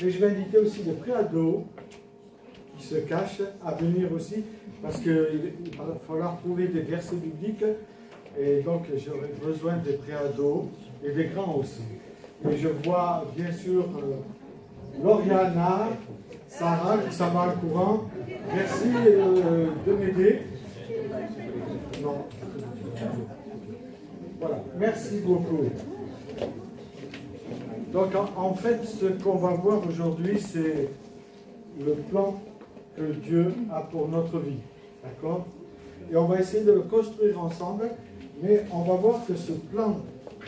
Mais je vais inviter aussi les préados qui se cachent à venir aussi, parce qu'il va falloir trouver des versets bibliques, et donc j'aurai besoin des préados et des grands aussi. Et je vois bien sûr Lauriana, Sarah qui s'en va au courant. Merci de m'aider. Non. Voilà, merci beaucoup. Donc en fait, ce qu'on va voir aujourd'hui, c'est le plan que Dieu a pour notre vie. D'accord? Et on va essayer de le construire ensemble, mais on va voir que ce plan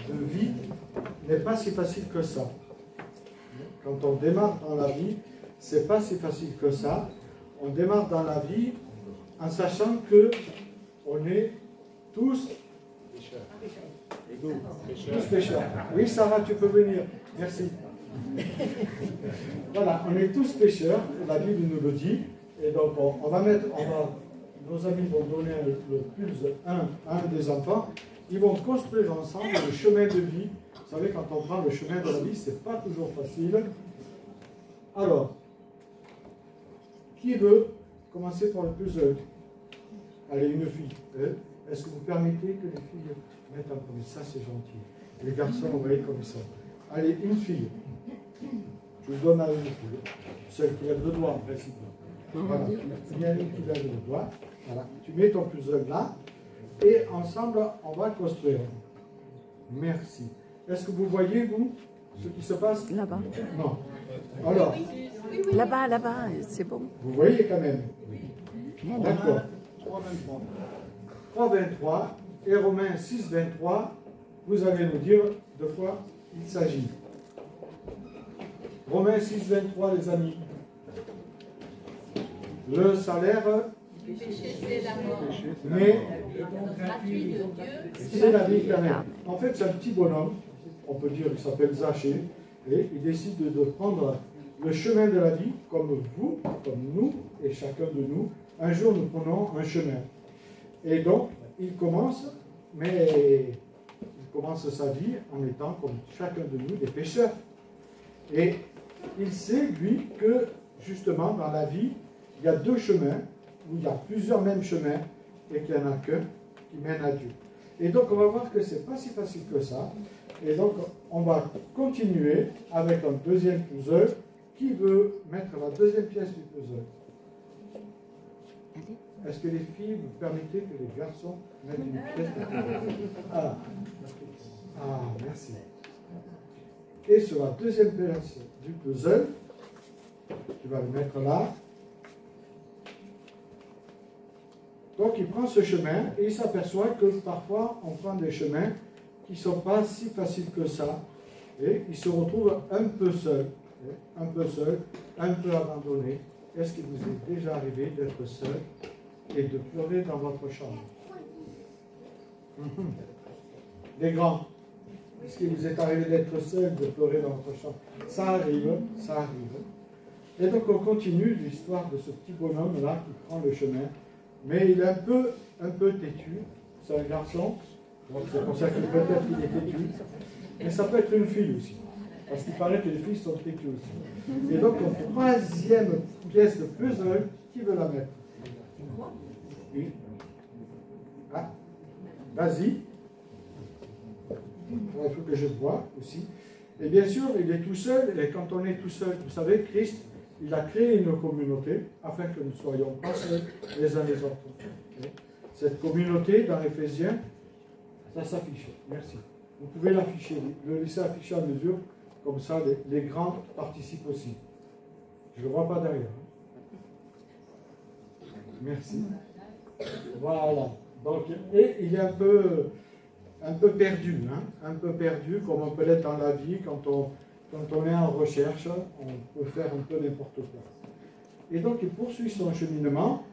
de vie n'est pas si facile que ça. Quand on démarre dans la vie, c'est pas si facile que ça. On démarre dans la vie en sachant que on est tous pécheurs. Oui, Sarah, tu peux venir. Merci. Voilà, on est tous pécheurs, la Bible nous le dit. Et donc, nos amis vont donner le plus un des enfants. Ils vont construire ensemble le chemin de vie. Vous savez, quand on prend le chemin de la vie, c'est pas toujours facile. Alors, qui veut commencer par le plus jeune? Allez, une fille. Est-ce que vous permettez que les filles mettent un premier? Ça, c'est gentil. Les garçons, vous voyez comme ça. Allez, une fille. Je vous donne à une fille. Celle qui lève le doigt, en principe. Voilà. Il y a une qui lève le doigt. Voilà. Tu mets ton plus jeune là. Et ensemble, on va construire. Merci. Est-ce que vous voyez, vous, ce qui se passe? Là-bas. Non. Alors. Là-bas, là-bas, c'est bon. Vous voyez quand même. D'accord. 3,23. 3,23 et Romains 6,23, vous allez nous dire de quoi il s'agit. Romains 6,23, les amis. Le salaire, Le péché, c'est la mort. mais Le gratuit de Dieu, c'est la vie éternelle. En fait, c'est un petit bonhomme, on peut dire qu'il s'appelle Zachée, et il décide de prendre le chemin de la vie, comme vous, comme nous, et chacun de nous. Un jour, nous prenons un chemin. Et donc, il commence, mais il commence sa vie en étant, comme chacun de nous, des pécheurs. Et il sait, lui, que justement, dans la vie, il y a deux chemins, où il y a plusieurs mêmes chemins, et qu'il n'y en a qu'un qui mène à Dieu. Et donc, on va voir que ce n'est pas si facile que ça. Et donc, on va continuer avec un deuxième puzzle. Qui veut mettre la deuxième pièce du puzzle? Est-ce que les filles, vous permettez que les garçons mettent une pièce du puzzle? Merci. Et sur la deuxième pièce du puzzle, tu vas le mettre là. Donc, il prend ce chemin et il s'aperçoit que parfois, on prend des chemins qui ne sont pas si faciles que ça. Et il se retrouve un peu seul, un peu abandonné. Est-ce qu'il vous est déjà arrivé d'être seul et de pleurer dans votre chambre? Les grands, est-ce qu'il vous est arrivé d'être seul, de pleurer dans votre chambre? Ça arrive, ça arrive. Et donc on continue l'histoire de ce petit bonhomme-là qui prend le chemin. Mais il est un peu têtu. C'est un garçon. C'est pour ça que peut-être qu'il est têtu. Mais ça peut être une fille aussi. Parce qu'il paraît que les filles sont têtues aussi. Et donc, en troisième pièce de puzzle, qui veut la mettre? Oui. Ah, vas-y. Il faut que je vois aussi. Et bien sûr, il est tout seul. Et quand on est tout seul, vous savez, Christ, il a créé une communauté afin que nous ne soyons pas seuls les uns les autres. Cette communauté, dans Éphésiens, ça s'affiche. Merci. Vous pouvez l'afficher, le laisser afficher à mesure, comme ça les grands participent aussi. Je ne le vois pas derrière. Merci. Voilà. Donc, et il est un peu perdu, hein? Un peu perdu, comme on peut l'être dans la vie quand on est en recherche, on peut faire un peu n'importe quoi. Et donc, il poursuit son cheminement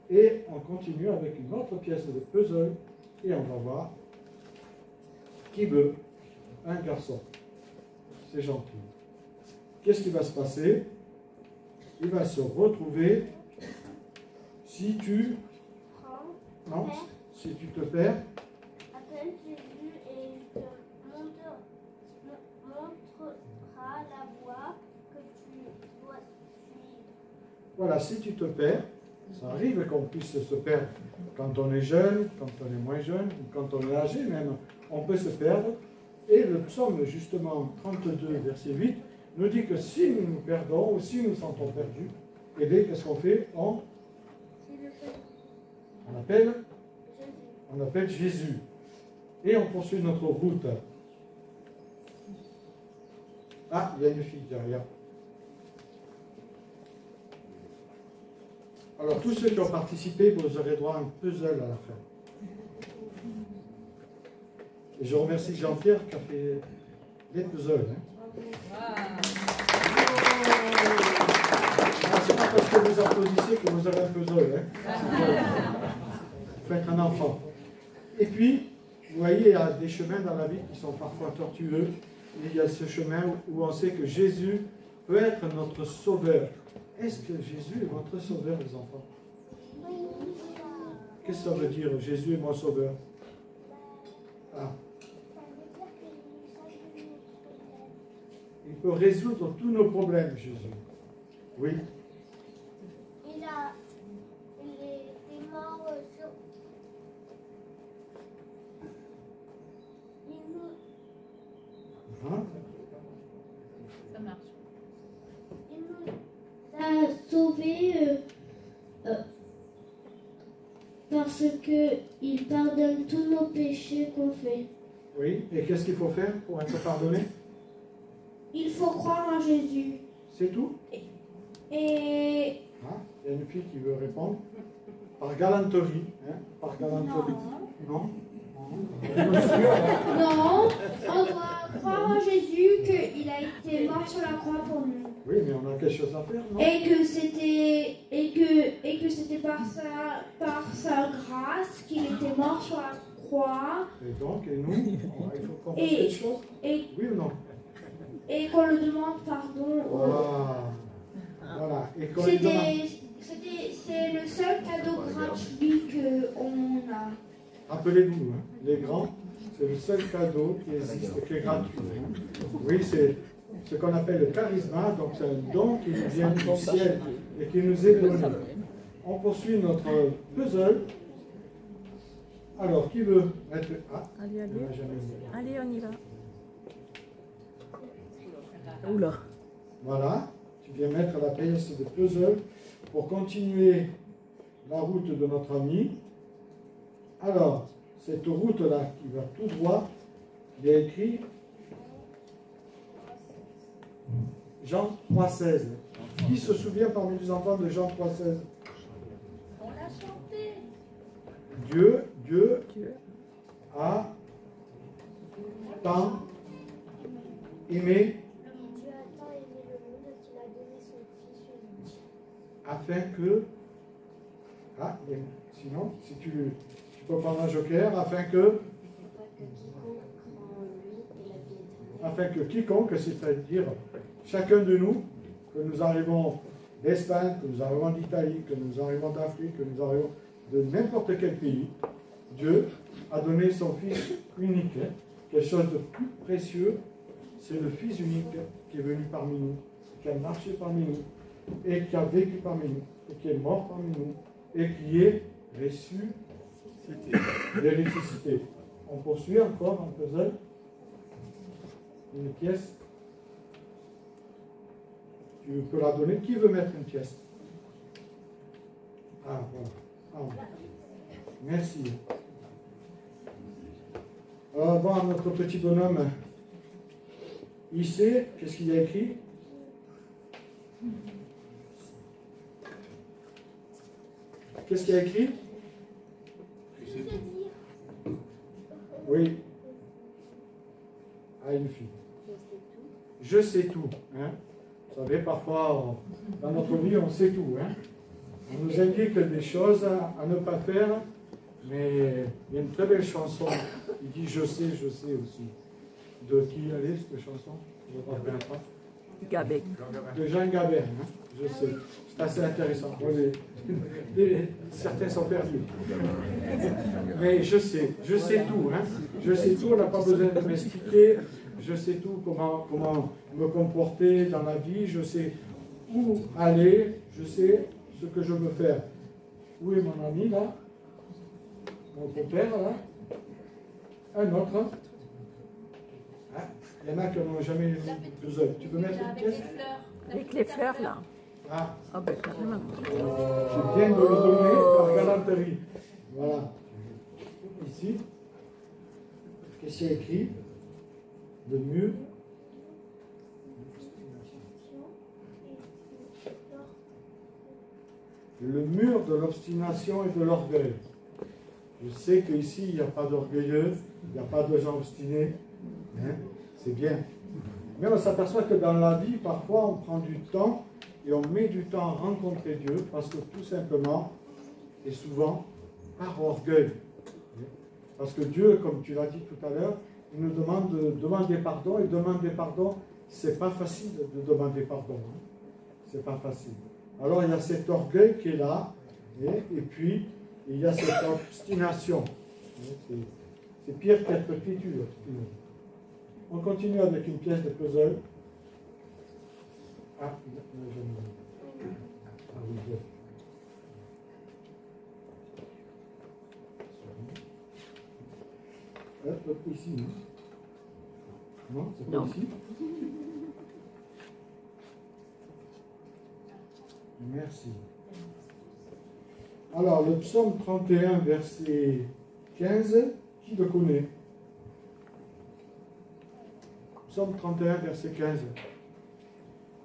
et on continue avec une autre pièce de puzzle et on va voir qui veut un garçon. C'est gentil. Qu'est-ce qui va se passer? Il va se retrouver si tu... Non, si tu te perds. Appelle Jésus et il te montrera la voie que tu voilà, si tu te perds, ça arrive qu'on puisse se perdre quand on est jeune, quand on est moins jeune, ou quand on est âgé même, on peut se perdre. Et le psaume, justement, 32, verset 8, nous dit que si nous nous perdons, ou si nous nous sentons perdus, eh bien, qu'est-ce qu'on fait? On appelle Jésus. Et on poursuit notre route. Ah, il y a une fille derrière. Alors, tous ceux qui ont participé, vous aurez droit à un puzzle à la fin. Et je remercie Jean-Pierre qui a fait les puzzles. C'est pas parce que vous applaudissez que vous aurez un puzzle. Faut être un enfant. Et puis, vous voyez, il y a des chemins dans la vie qui sont parfois tortueux. Et il y a ce chemin où on sait que Jésus peut être notre sauveur. Est-ce que Jésus est votre sauveur, les enfants? Qu'est-ce que ça veut dire, Jésus est mon sauveur? Ah. Il peut résoudre tous nos problèmes, Jésus. Oui. Il est mort sur... Ça marche. Il nous a sauvés parce qu'il pardonne tous nos péchés qu'on fait. Oui, et qu'est-ce qu'il faut faire pour être pardonné? Il faut croire en Jésus. C'est tout? Et... Ah, il y a une fille qui veut répondre. Par galanterie. Hein? Par galanterie. Non? Non, on doit croire en Jésus qu'il a été mort sur la croix pour nous. Oui, mais on a quelque chose à faire, non? Et que c'était par sa grâce qu'il était mort sur la croix. Et donc, et nous, il faut qu'on fasse quelque chose? Oui ou non? Et qu'on le demande pardon. Voilà. Et qu'on lui demande... C'est le seul cadeau gratuit qu'on a. Rappelez-vous, hein, les grands, c'est le seul cadeau qui existe, qui est gratuit. Oui, c'est ce qu'on appelle le charisme, donc c'est un don qui nous vient du ciel et qui nous est donné. On poursuit notre puzzle. Alors, qui veut mettre... Ah, Allez, allez. on n'a jamais vu. Allez, on y va. Oula. Voilà, tu viens mettre la pièce de puzzle pour continuer la route de notre ami. Alors, cette route-là qui va tout droit, il y a écrit Jean 3,16. Qui se souvient parmi les enfants de Jean 3,16? On l'a chanté. Dieu a tant aimé Dieu a tant aimé le monde qu'il a donné son Fils unique. afin que... Ah, sinon, si tu peux prendre un joker, afin que quiconque, c'est-à-dire chacun de nous, que nous arrivons d'Espagne, que nous arrivons d'Italie, que nous arrivons d'Afrique, que nous arrivons de n'importe quel pays, Dieu a donné son Fils unique. Quelque chose de plus précieux, c'est le Fils unique qui est venu parmi nous, qui a marché parmi nous, et qui a vécu parmi nous, et qui est mort parmi nous, et qui est ressuscité. On poursuit encore un puzzle. Une pièce. Tu peux la donner. Qui veut mettre une pièce? Ah, voilà. Ah, merci. Alors, bon, notre petit bonhomme, il sait, qu'est-ce qu'il y a écrit? Qu'est-ce qu'il y a écrit? Oui. Ah, une fille. Je sais tout. Hein? Vous savez, parfois, dans notre vie, on sait tout. Hein? On nous indique des choses à ne pas faire, mais il y a une très belle chanson qui dit « Je sais aussi ». De qui elle est, cette chanson? Je ne me rappelle pas. Gabin. De Jean Gabin, hein? Je sais. C'est assez intéressant. Bon, certains sont perdus. Mais je sais tout. Hein? Je sais tout, on n'a pas besoin de m'expliquer. Je sais tout, comment me comporter dans la vie. Je sais où aller. Je sais ce que je veux faire. Où est mon ami là? Mon père là? Un autre? Ah, il y en a qui n'ont jamais eu de puzzle. Tu peux mettre une Avec pièce? les fleurs. Avec les fleurs, là. Ah, Ah ben, carrément. je viens de le donner par galanterie. Voilà. Ici, qu'est-ce qu'il y a écrit? Le mur. Le mur de l'obstination et de l'orgueil. Je sais qu'ici, il n'y a pas d'orgueilleux, il n'y a pas de gens obstinés. Hein? C'est bien. Mais on s'aperçoit que dans la vie, parfois, on prend du temps et on met du temps à rencontrer Dieu parce que tout simplement, et souvent, par orgueil. Parce que Dieu, comme tu l'as dit tout à l'heure, il nous demande de demander pardon, et demander pardon, c'est pas facile de demander pardon. Hein? C'est pas facile. Alors il y a cet orgueil qui est là, et puis il y a cette obstination. C'est pire qu'être têtu. On continue avec une pièce de puzzle. Ah, oui. Ici, non? Non, c'est pas ici. Merci. Alors, le psaume 31, verset 15, qui le connaît? Psaume 31, verset 15.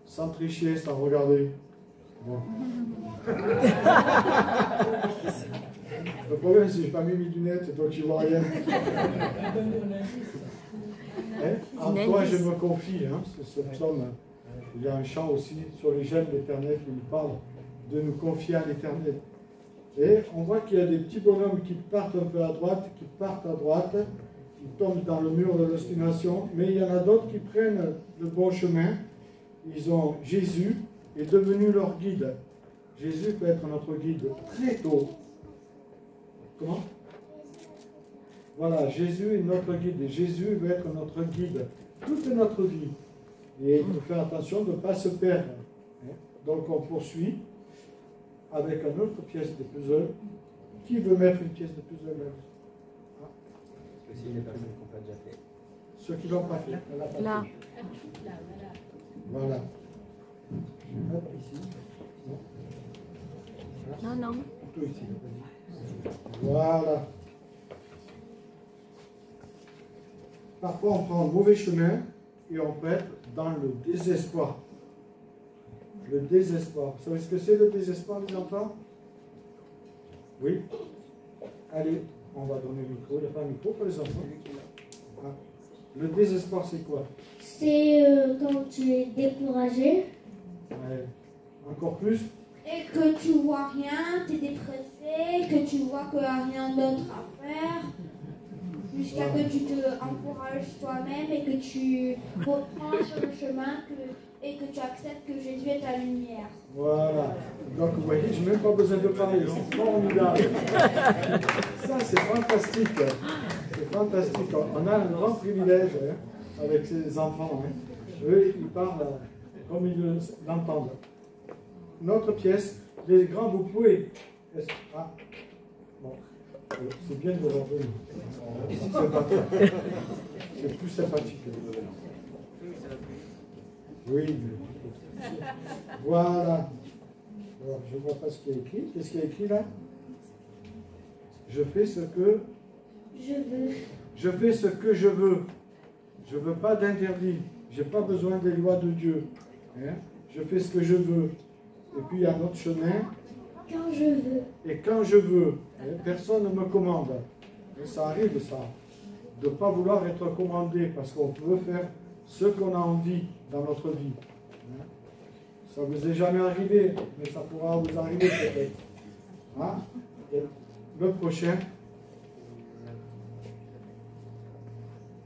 Sans tricher, sans regarder. Bon. Le problème, c'est que je n'ai pas mis mes lunettes, donc je ne vois rien. Hein? En toi, je me confie. Hein? Ce psaume, il y a un chant aussi sur les gemmes l'Éternel qui nous parle de nous confier à l'Éternel. Et on voit qu'il y a des petits bonhommes qui partent un peu à droite, qui partent à droite, qui tombent dans le mur de l'obstination, mais il y en a d'autres qui prennent le bon chemin. Ils ont Jésus est devenu leur guide. Jésus peut être notre guide très tôt. Comment? Voilà, Jésus est notre guide et Jésus veut être notre guide toute notre vie. Et il faut faire attention de ne pas se perdre. Donc on poursuit avec une autre pièce de puzzle. Qui veut mettre une pièce de puzzle là? Parce que si les personnes qui n'ont pas déjà fait. Ceux qui ne l'ont pas fait. Elle l'a pas Là. fait. Là, voilà. Voilà. Je note ici. Non, non. Plutôt ici. Voilà. Parfois, on prend un mauvais chemin et on peut être dans le désespoir. Le désespoir. Vous savez ce que c'est le désespoir, les enfants? Oui? Allez, on va donner le micro. Il n'y a pas un micro pour les enfants? Ah. Le désespoir, c'est quoi? C'est quand tu es découragé Ouais. Encore plus? et que tu vois rien, tu es dépressé, que tu vois qu'il n'y a rien d'autre à faire, jusqu'à que tu te encourages toi-même et que tu reprends sur le chemin et que tu acceptes que Jésus est ta lumière. Voilà. Donc, vous voyez, je n'ai même pas besoin de parler. C'est formidable. Ça, c'est fantastique. C'est fantastique. On a un grand privilège avec ces enfants. Eux, ils parlent comme ils l'entendent. Notre pièce, les grands, vous pouvez. Ah, bon. C'est bien de vous revenir. C'est sympathique. C'est plus sympathique. Oui. Voilà. Alors, je ne vois pas ce qu'il y a écrit. Qu'est-ce qu'il y a écrit là? Je fais ce que Je veux. je fais ce que je veux. Je ne veux pas d'interdit. Je n'ai pas besoin des lois de Dieu. Hein? Je fais ce que je veux. Et puis il y a un autre chemin. Quand je veux. Et quand je veux. Hein? Personne ne me commande. Et ça arrive ça. De ne pas vouloir être commandé parce qu'on peut faire ce qu'on a envie dans notre vie. Hein? Ça ne vous est jamais arrivé, mais ça pourra vous arriver peut-être. Hein? Et le prochain.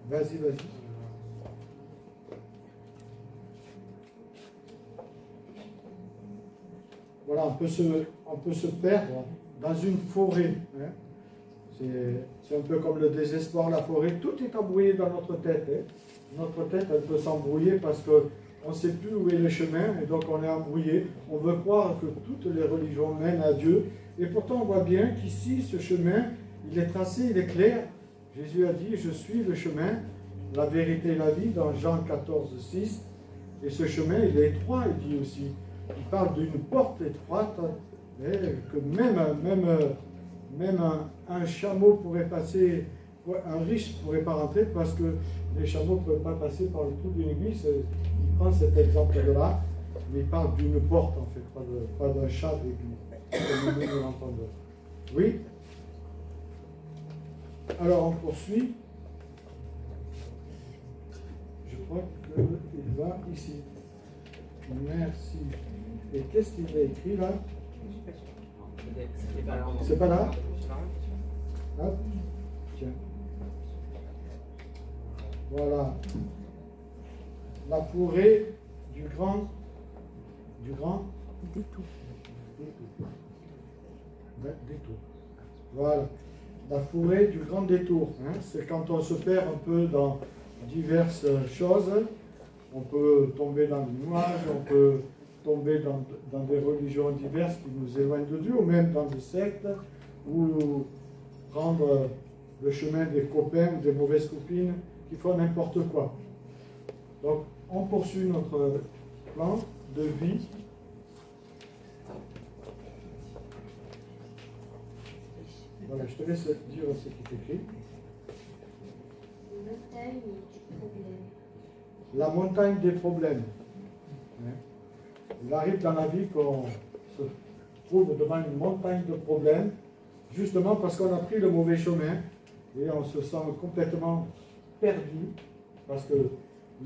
Vas-y, vas-y. Voilà, on peut se perdre dans une forêt. Hein? C'est un peu comme le désespoir, la forêt. Tout est embrouillé dans notre tête. Hein? Notre tête, elle peut s'embrouiller parce que on ne sait plus où est le chemin et donc on est embrouillé. On veut croire que toutes les religions mènent à Dieu. Et pourtant, on voit bien qu'ici, ce chemin, il est tracé, il est clair. Jésus a dit, je suis le chemin, la vérité et la vie, dans Jean 14, 6. Et ce chemin, il est étroit, il dit aussi. Il parle d'une porte étroite, mais que même un chameau pourrait passer, un riche ne pourrait pas rentrer parce que les chameaux ne peuvent pas passer par le trou d'une aiguille. Il prend cet exemple-là, mais il parle d'une porte en fait, pas d'un chat d'aiguille, comme nous l'entendons. Oui? Alors on poursuit. Je crois qu'il va ici. Merci. Et qu'est-ce qu'il a écrit là? C'est pas là? Ah, tiens. Voilà. La forêt du grand Détour. détour. Voilà. La forêt du grand détour. Hein. C'est quand on se perd un peu dans diverses choses. On peut tomber dans les nuages, on peut tomber dans des religions diverses qui nous éloignent de Dieu, ou même dans des sectes, ou prendre le chemin des copains ou des mauvaises copines qui font n'importe quoi. Donc, on poursuit notre plan de vie. Voilà, je te laisse dire ce qui est écrit. Montagne du problème. La montagne des problèmes. Il arrive dans la vie qu'on se trouve devant une montagne de problèmes, justement parce qu'on a pris le mauvais chemin et on se sent complètement perdu parce que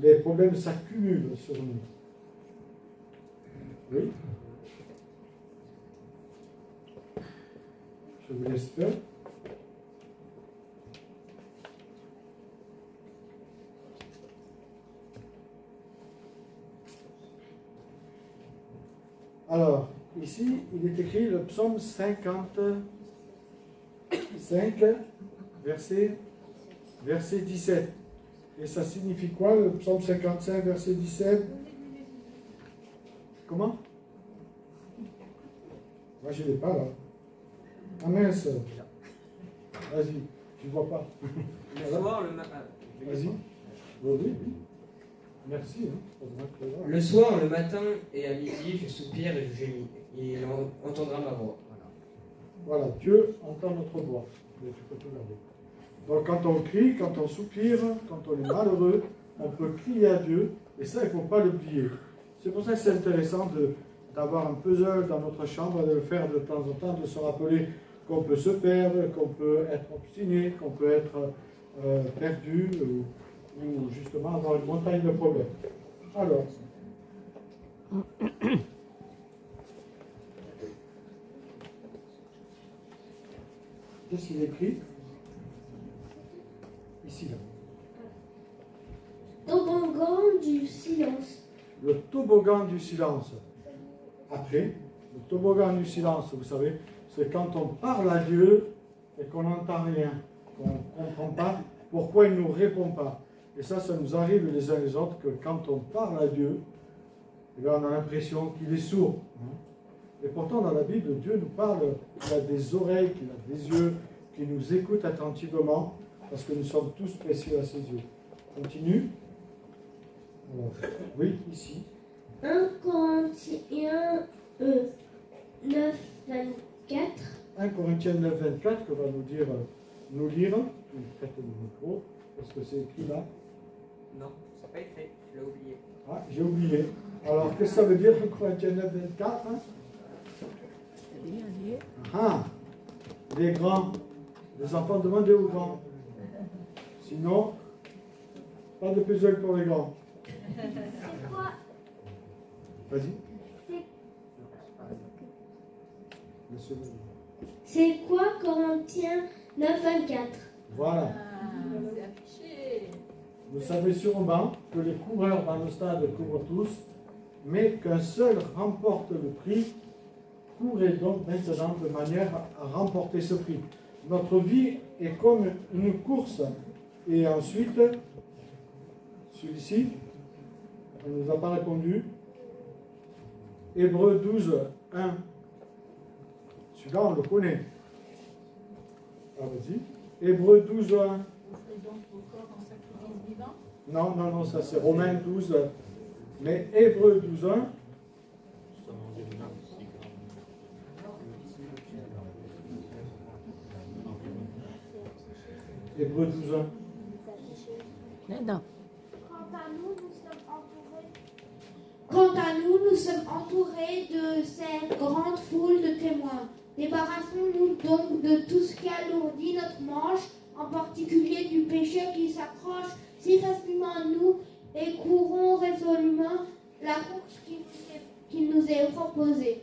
les problèmes s'accumulent sur nous. Oui? Je vous laisse faire. Alors, ici, il est écrit le psaume 55, verset 17. Et ça signifie quoi, le psaume 55, verset 17? Comment? Moi, je ne l'ai pas, là. Ah mince. Vas-y, je ne vois pas. Le soir, le matin. Vas-y. Oui. Merci. Hein. Le soir, le matin et à midi, je soupire et je gémis. Il entendra ma voix. Voilà, Dieu entend notre voix. Mais tu peux tout garder. Donc quand on crie, quand on soupire, quand on est malheureux, on peut crier à Dieu. Et ça, il ne faut pas l'oublier. C'est pour ça que c'est intéressant d'avoir un puzzle dans notre chambre, de le faire de temps en temps, de se rappeler qu'on peut se perdre, qu'on peut être obstiné, qu'on peut être perdu, ou justement avoir une montagne de problèmes. Alors, qu'est-ce qu'il écrit ici, là? Toboggan du silence. Le toboggan du silence. Après, le toboggan du silence, vous savez, c'est quand on parle à Dieu et qu'on n'entend rien, qu'on ne comprend pas pourquoi il ne nous répond pas. Et ça nous arrive les uns les autres que quand on parle à Dieu, eh bien, on a l'impression qu'il est sourd. Et pourtant, dans la Bible, Dieu nous parle, il a des oreilles, qu'il a des yeux, qu'il nous écoute attentivement, parce que nous sommes tous précieux à ses yeux. Continue. Alors, oui, ici. 1 Corinthiens 9, 24. 1 Corinthiens 9, 24, que va nous lire. Faites le micro, parce que c'est écrit là. Non, ça n'a pas écrit, je l'ai oublié. Ah, j'ai oublié. Alors, qu'est-ce que ça veut dire 1 Corinthiens 9, 24 hein? Ah, les grands, les enfants demandez aux grands. Sinon, pas de puzzle pour les grands. C'est quoi? Vas-y. C'est quoi Corinthiens 9, 24? Voilà. C'est affiché. Vous savez sûrement que les coureurs dans le stade courent tous, mais qu'un seul remporte le prix. Courez donc maintenant de manière à remporter ce prix. Notre vie est comme une course. Et ensuite, celui-ci, elle ne nous a pas répondu. Hébreux 12, 1. Celui-là, on le connaît. Ah, vas-y. Hébreux 12, 1. Offrez donc vos corps en sacrifice vivant. Non, non, non, ça c'est Romains 12. Mais Hébreux 12, 1. Hébreux 12, 1. Non. Quant à nous, nous sommes entourés de cette grande foule de témoins. Débarrassons-nous donc de tout ce qui alourdit notre manche, en particulier du péché qui s'accroche si facilement à nous, et courons résolument la course qui nous est proposée.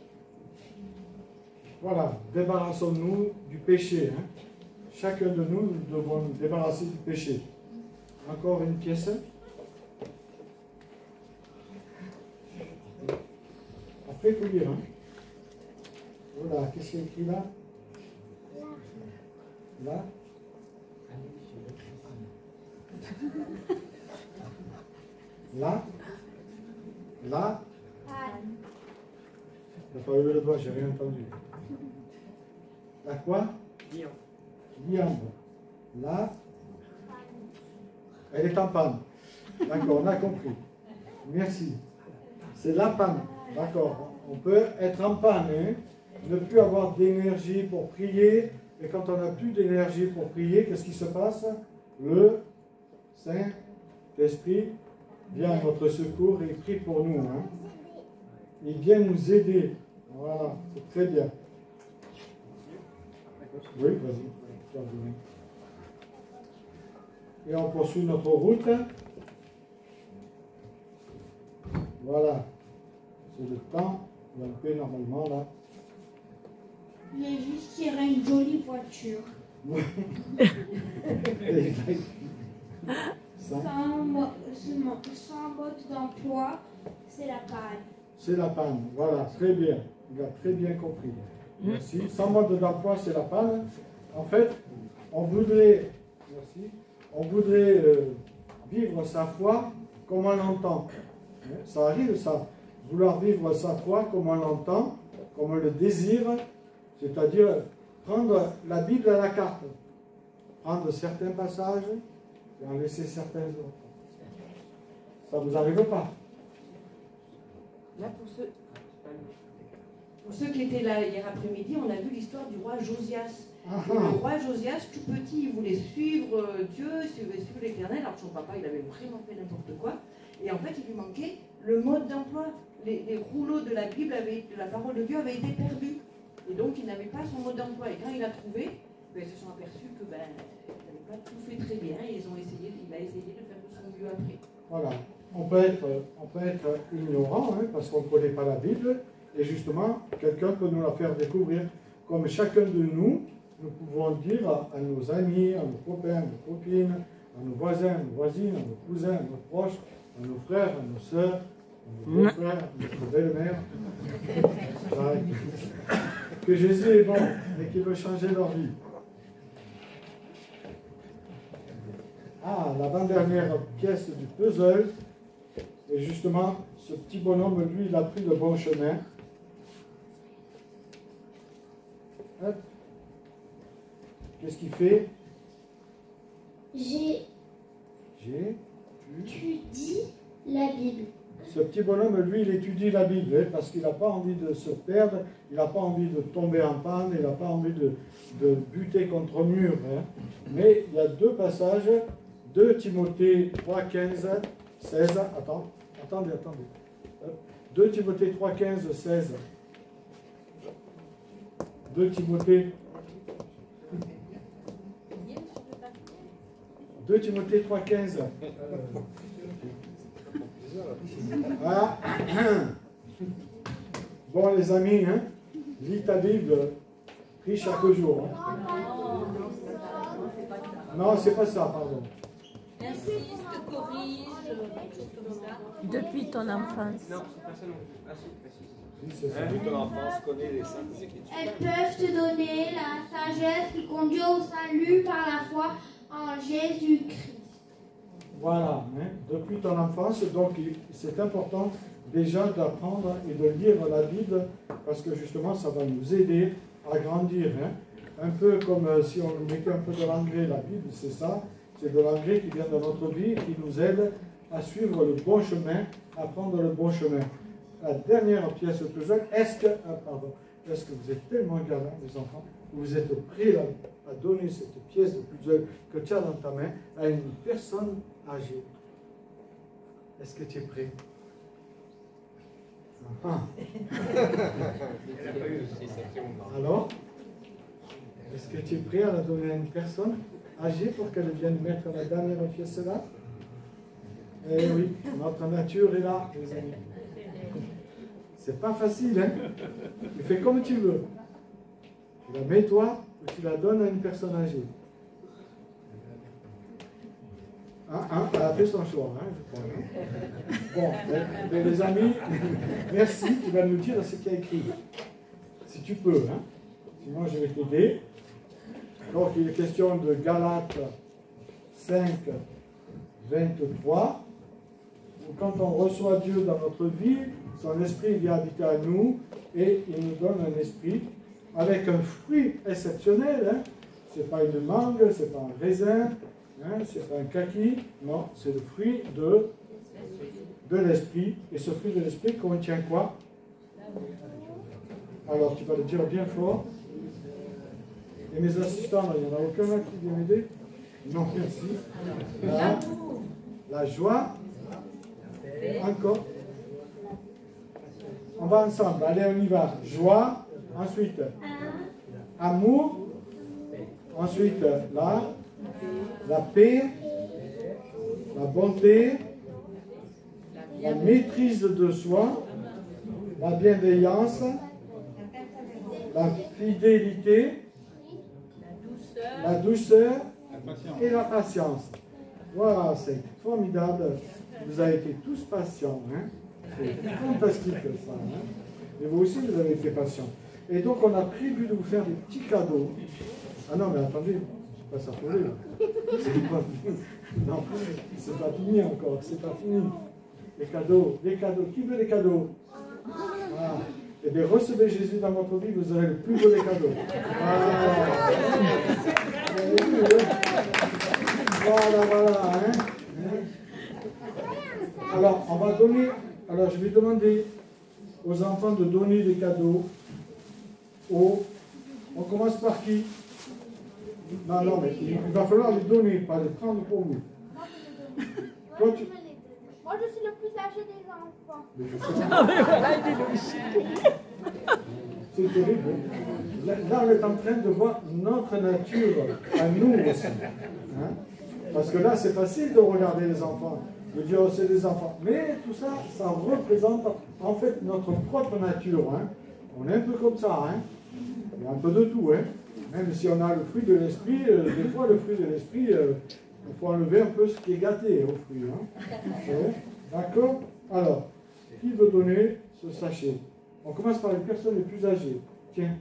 Voilà, débarrassons-nous du péché. Hein. Chacun de nous, nous devons nous débarrasser du péché. Encore une pièce. Après, il faut lire. Hein. Voilà, qu'est-ce qu'il y a écrit là? Là. Là. Là. T'as pas levé le doigt, j'ai rien entendu. La quoi? Liande. Là. Elle est en panne. D'accord, on a compris. Merci. C'est la panne. D'accord. On peut être en panne, hein? Ne plus avoir d'énergie pour prier. Et quand on n'a plus d'énergie pour prier, qu'est-ce qui se passe? Le Saint-Esprit vient à notre secours et prie pour nous. Hein? Il vient nous aider. Voilà, c'est très bien. Oui, vas-y. Et on poursuit notre route. Voilà. C'est le temps. Il y a un peu normalement là. Il est juste tiré une jolie voiture. Sans mode d'emploi, c'est la panne. C'est la panne, voilà, très bien. Il a très bien compris. Merci. Sans mode d'emploi, c'est la panne. En fait, on voudrait, merci, on voudrait vivre sa foi comme on l'entend. Ça arrive, ça. Vouloir vivre sa foi comme on l'entend, comme on le désire, c'est-à-dire prendre la Bible à la carte. Prendre certains passages et en laisser certains autres. Ça ne vous arrive pas? Là, pour ceux qui étaient là hier après-midi, on a vu l'histoire du roi Josias. Le roi Josias, tout petit, il voulait suivre Dieu, suivre l'Éternel, alors que son papa, il avait vraiment fait n'importe quoi. Et en fait, il lui manquait le mode d'emploi. Les rouleaux de la Bible, de la parole de Dieu, avaient été perdus. Et donc, il n'avait pas son mode d'emploi. Et quand il a trouvé, ils se sont aperçus que il n'avait pas tout fait très bien. Et il a essayé de faire de son mieux après. Voilà. On peut être ignorant, hein, parce qu'on ne connaît pas la Bible, et justement, quelqu'un peut nous la faire découvrir. Comme chacun de nous, nous pouvons dire à nos amis, à nos copains, à nos copines, à nos voisins, à nos voisines, à nos cousins, à nos proches, à nos frères, à nos sœurs, à nos beaux-frères, à notre belle-mère, que Jésus est bon et qu'il veut changer leur vie. Ah, l'avant-dernière pièce du puzzle. Et justement, ce petit bonhomme, lui, il a pris le bon chemin. Hop. Qu'est-ce qu'il fait? J'étudie la Bible. Ce petit bonhomme, lui, il étudie la Bible, hein, parce qu'il n'a pas envie de se perdre, il n'a pas envie de tomber en panne, il n'a pas envie de buter contre mur. Hein. Mais il y a deux passages, 2 Timothée 3, 15, 16. Attendez. 2 Timothée 3, 15, 16. 2 Timothée 3, 15. Voilà. Bon, les amis, hein, lis ta Bible, prie chaque jour. Hein. Non, c'est pas ça, pardon. Insiste, corrige, quelque chose comme ça. Depuis ton enfance. Non, c'est pas ça non. Depuis ton enfance, connais les saintes écritures. Elles peuvent te donner la sagesse qui conduit au salut par la foi en Jésus-Christ. Voilà, hein, depuis ton enfance, donc c'est important déjà d'apprendre et de lire la Bible parce que justement ça va nous aider à grandir. Hein. Un peu comme si on mettait un peu de l'engrais, la Bible c'est ça, c'est de l'engrais qui vient de notre vie et qui nous aide à suivre le bon chemin, à prendre le bon chemin. La dernière pièce de puzzle, est-ce que vous êtes tellement galants les enfants, vous êtes prêts à donner cette pièce de puzzle que tu as dans ta main à une personne âgée? Est-ce que tu es prêt? Ah. Alors, est-ce que tu es prêt à la donner à une personne âgée pour qu'elle vienne mettre la dernière pièce là? Eh oui, notre nature est là, les amis. C'est pas facile, hein? Tu fais comme tu veux. Tu la mets toi ou tu la donnes à une personne âgée. Elle a fait son choix, hein, je crois. Bon, mais les amis, merci, tu vas nous dire ce qu'il y a écrit. Si tu peux, hein. Sinon je vais t'aider. Donc il est question de Galates 5, 23. Où quand on reçoit Dieu dans notre vie, son esprit vient habiter à nous et il nous donne un esprit avec un fruit exceptionnel. Hein. Ce n'est pas une mangue, ce n'est pas un raisin, hein, ce n'est pas un kaki, non, c'est le fruit de l'esprit. Et ce fruit de l'esprit contient quoi? Alors tu vas le dire bien fort. Et mes assistants, il n'y en a aucun là qui vient m'aider? Non, merci. La joie. Encore. On va ensemble. Allez, on y va. Joie. Ensuite. Amour. Ensuite, la paix. La bonté. La maîtrise de soi. La bienveillance. La fidélité. La douceur. Et la patience. Voilà, c'est formidable. Vous avez été tous patients. Hein? C'est fantastique ça. Hein? Et vous aussi, vous avez été patients. Et donc, on a prévu de vous faire des petits cadeaux. Ah non, mais attendez, c'est pas ça pour là. C'est pas fini. Non, c'est pas fini encore. C'est pas fini. Les cadeaux. Les cadeaux. Qui veut les cadeaux? Ah. Eh bien, recevez Jésus dans votre vie, vous aurez le plus beau des cadeaux. Voilà, hein. Alors, on va donner. Alors, je vais demander aux enfants de donner des cadeaux. On commence par qui? Non, mais il va falloir les donner, pas les prendre pour vous. Moi, je suis le plus âgé des enfants. C'est terrible. Là, on est en train de voir notre nature à nous aussi. Hein? Parce que là, c'est facile de regarder les enfants, de dire oh, c'est des enfants. Mais tout ça, ça représente en fait notre propre nature. Hein? On est un peu comme ça. Hein? Il y a un peu de tout. Hein? Même si on a le fruit de l'esprit, des fois, le fruit de l'esprit, il faut enlever un peu ce qui est gâté au fruit. Hein? D'accord? Alors, qui veut donner ce sachet? On commence par les personnes les plus âgées. Tiens,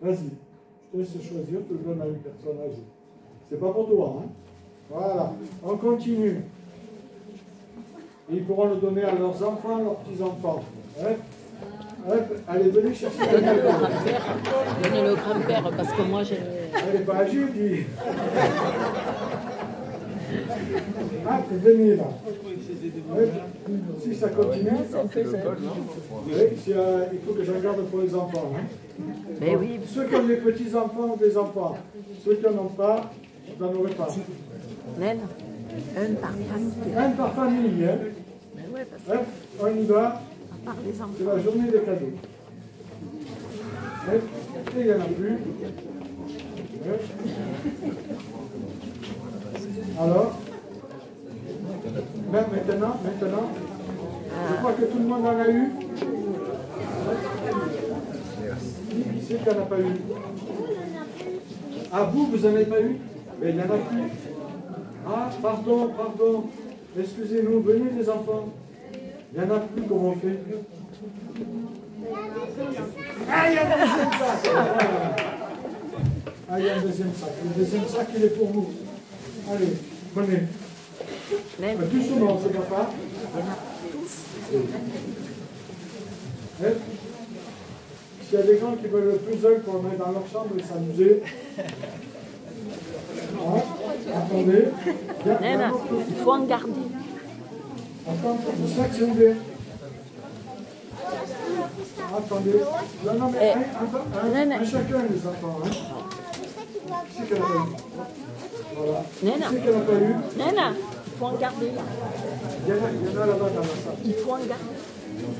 vas-y. Je te laisse choisir, tu le donnes à une personne âgée. C'est pas pour toi, hein? Voilà. On continue. Et ils pourront le donner à leurs enfants, à leurs petits-enfants. Hein? Hop, allez, venez chercher le grand-père. Donnez le grand-père, parce que moi j'ai... Elle n'est pas âgée, dis. Ah, venez là. Si ça continue, oui, il faut que je regarde pour les enfants. Hein. Mais oui. Ceux qui ont des petits-enfants ou des enfants, ceux qui n'en ont pas, vous n'en aurez pas. Naine, un par famille. Un par famille. Hein. Mais ouais, parce que... Hop, on y va. Par les enfants. C'est la journée des cadeaux. Et il n'y en a plus. Alors, maintenant, je crois que tout le monde en a eu. Qui c'est qui n'en a pas eu? Ah, vous n'en avez pas eu? Mais il n'y en a plus. Ah, pardon. Excusez-nous, venez les enfants. Il n'y en a plus, comment on fait? Ah, il y a un deuxième sac. Ah, il y a un deuxième sac. Le deuxième sac, il est pour vous. Allez, prenez. Naine. Doucement, c'est papa. Hein? S'il y a des gens qui veulent le puzzle pour le mettre dans leur chambre et s'amuser. Hein? Attendez. Naine, il faut en garder. Attends, le sac c'est ouvert. Attendez. Non, non, mais un chacun les enfants. Hein? Qui c'est qu'elle n'a pas eu? Voilà. Naine. Qui c'est qu'elle n'a pas eu? Naine, il faut en garder là. Il y en a là-bas dans la salle. Il faut en garder.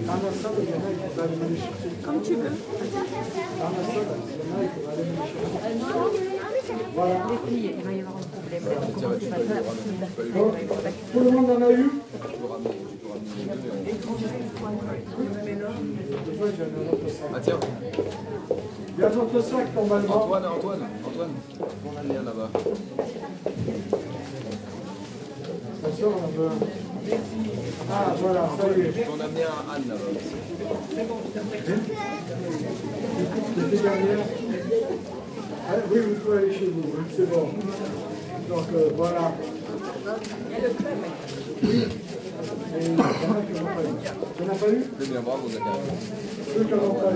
Dans la salle, il y en a qui vont aller me les chercher. Comme tu veux. Dans la salle, il y en a qui vont aller me les chercher. Voilà. Les filles, il va y avoir un problème. Comment c'est pas ça? Donc, tout le monde en a eu? Ah tiens, Il y a notre sac normalement. Antoine, on a le lien là-bas. Attention, on veut un. Ah voilà, ça y est. On a amené un Anne là-bas aussi. C'était derrière. Ah, oui, vous pouvez aller chez vous, oui, c'est bon. Donc voilà. Oui. Et il y en a qui n'ont pas eu. Tu n'as pas eu? Très bien, bravo Zachary. Ceux qui n'ont pas eu,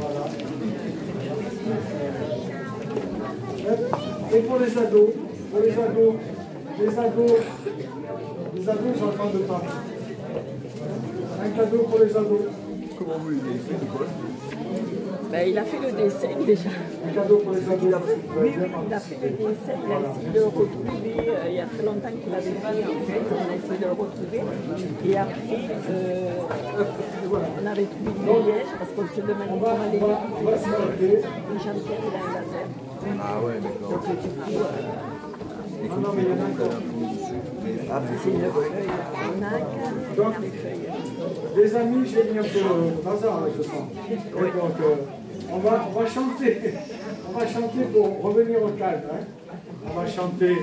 voilà. Et pour les ados, les ados, ils sont en train de parler. Un cadeau pour les ados. Comment vous l'avez fait, Nicole? Ben, il a fait le dessin déjà. Un cadeau pour les ados. Il a fait le dessin, il a essayé de le retrouver. Il y a très longtemps qu'il avait fait, en fait, on a essayé de le retrouver. Et après, on avait trouvé une liège parce qu'on se demandait comment les On va s'arrêter. Jean-Pierre, il a un laser. Ah ouais, d'accord. Donc, du coup, Non, non, mais il y en a encore. c'est une feuille. On a Donc, des feuilles. les amis, j'ai mis un peu le bazar avec ce son. Et donc, on va chanter. On va chanter pour revenir au calme. Hein. On va chanter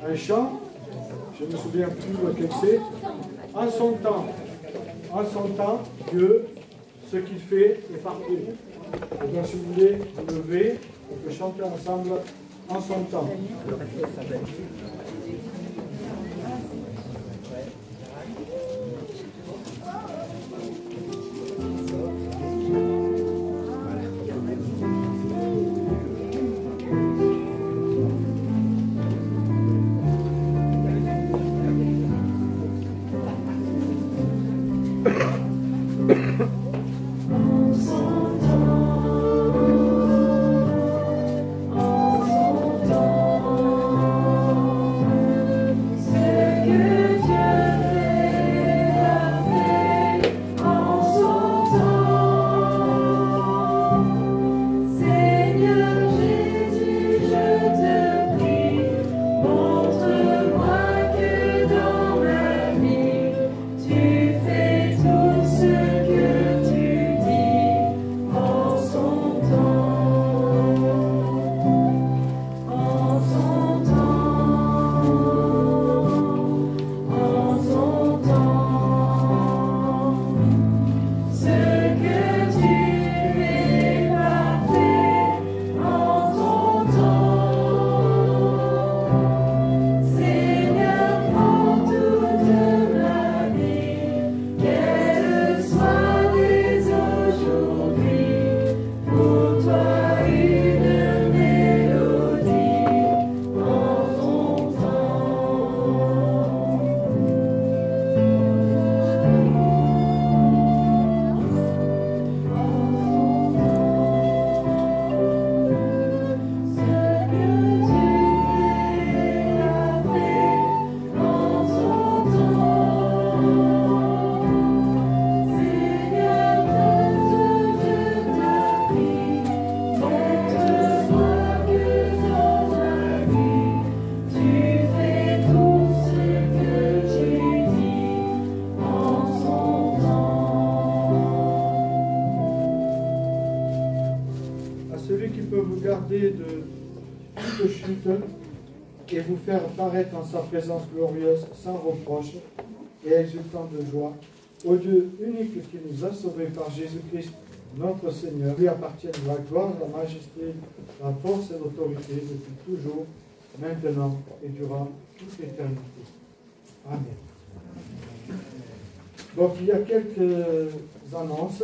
un chant. Je ne me souviens plus lequel c'est. En son temps, Dieu, ce qu'il fait est parfait. Et donc, si vous voulez vous lever, on peut chanter ensemble en son temps. De toute chute et vous faire paraître en sa présence glorieuse, sans reproche et exultant de joie. Ô Dieu unique qui nous a sauvés par Jésus-Christ, notre Seigneur, lui appartiennent la gloire, la majesté, la force et l'autorité depuis toujours, maintenant et durant toute l'éternité. Amen. Donc il y a quelques annonces.